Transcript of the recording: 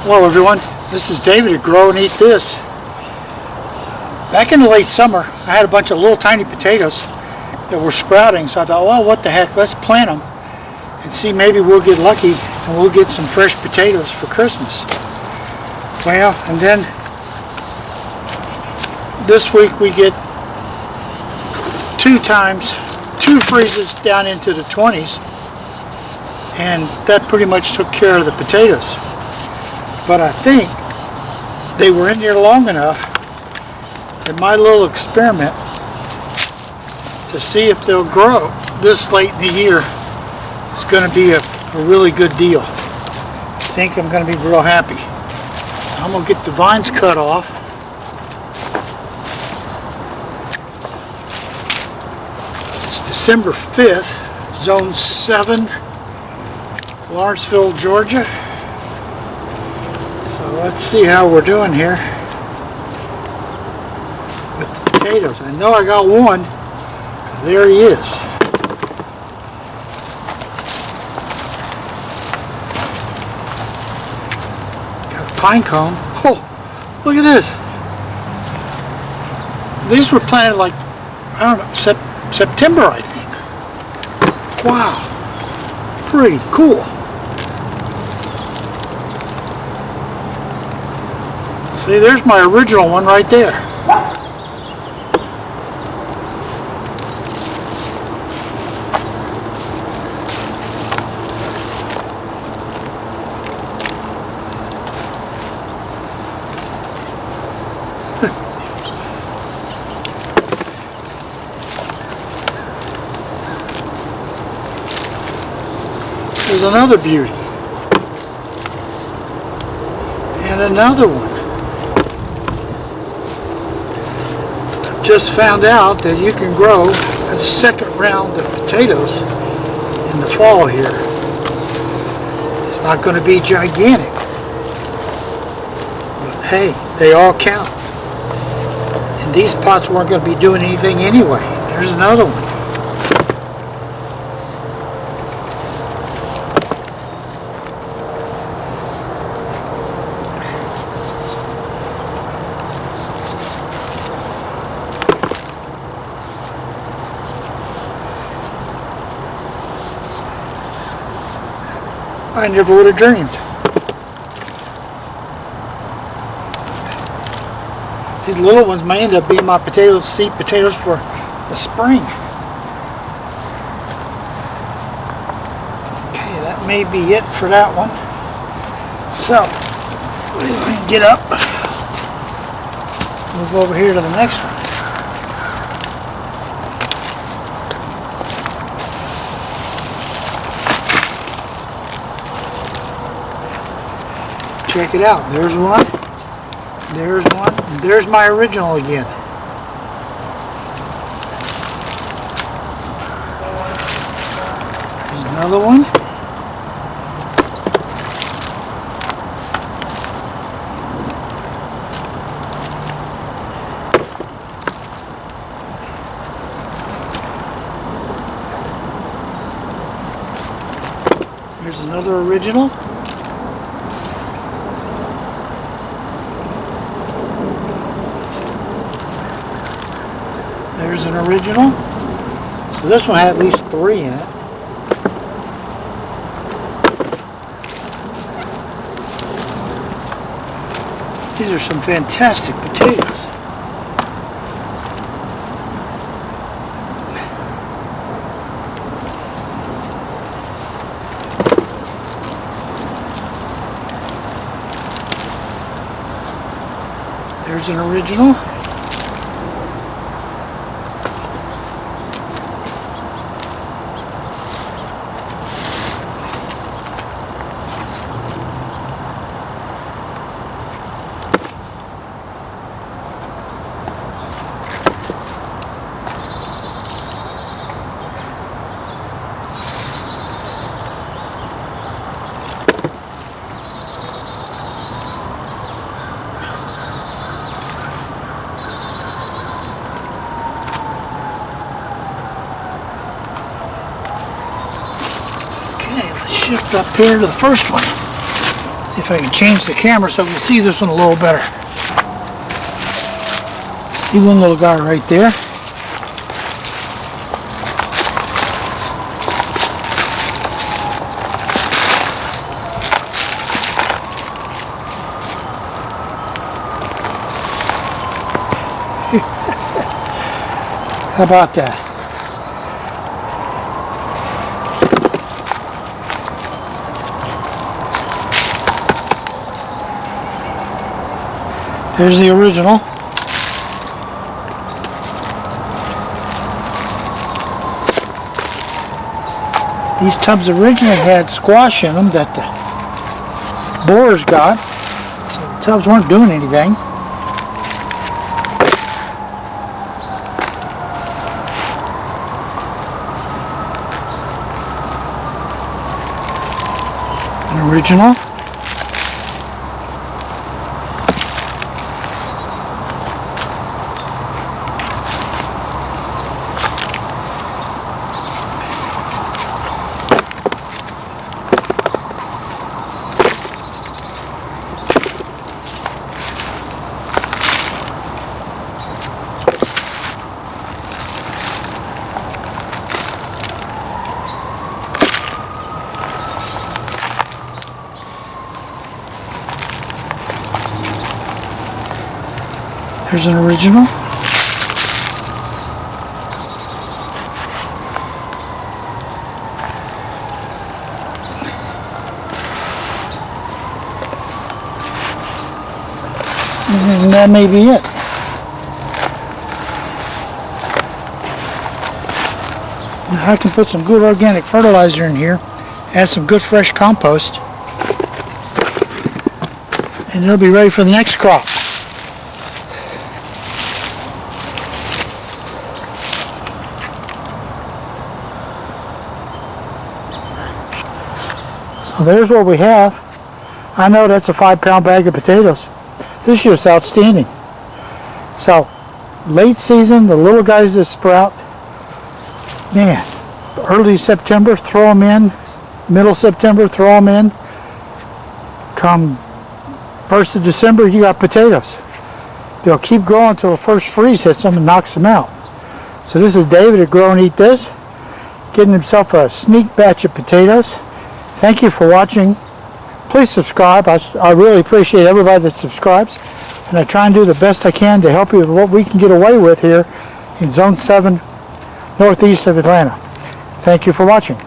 Hello everyone, this is David at Grow and Eat This. Back in the late summer, I had a bunch of little tiny potatoes that were sprouting, so I thought, well, what the heck, let's plant them and see, maybe we'll get lucky and we'll get some fresh potatoes for Christmas. Well, and then this week we get two freezes down into the 20s, and that pretty much took care of the potatoes. But I think they were in there long enough that my little experiment to see if they'll grow this late in the year is going to be a really good deal. I think I'm going to be real happy. I'm going to get the vines cut off. It's December 5th, Zone 7, Lawrenceville, Georgia. So let's see how we're doing here with the potatoes. I know I got one, 'cause there he is. Got a pine cone. Oh, look at this. These were planted like, I don't know, September, I think. Wow, pretty cool. See, there's my original one right there. There's another beauty. And another one. Just found out that you can grow a second round of potatoes in the fall here. It's not going to be gigantic, but hey, they all count. And these pots weren't going to be doing anything anyway. There's another one. I never would have dreamed. These little ones may end up being my seed potatoes for the spring. Okay, that may be it for that one. So, we can get up, move over here to the next one. Check it out. There's one. There's one. And there's my original again. There's another one. There's another original. There's an original. So this one had at least 3 in it. These are some fantastic potatoes. There's an original. shift up here to the first one. See if I can change the camera so we can see this one a little better. See one little guy right there. How about that? There's the original. These tubs originally had squash in them that the boars got, so the tubs weren't doing anything. An original. There's an original. And that may be it. Now I can put some good organic fertilizer in here, add some good fresh compost, and it'll be ready for the next crop. So there's what we have. I know that's a 5-pound bag of potatoes. This is just outstanding. So, late season, the little guys that sprout, man, early September, throw them in. Middle September, throw them in. Come 1st of December, you got potatoes. They'll keep growing until the first freeze hits them and knocks them out. So this is David at Grow and Eat This, getting himself a sneak batch of potatoes. Thank you for watching. Please subscribe. I really appreciate everybody that subscribes, and I try and do the best I can to help you with what we can get away with here in Zone 7, northeast of Atlanta. Thank you for watching.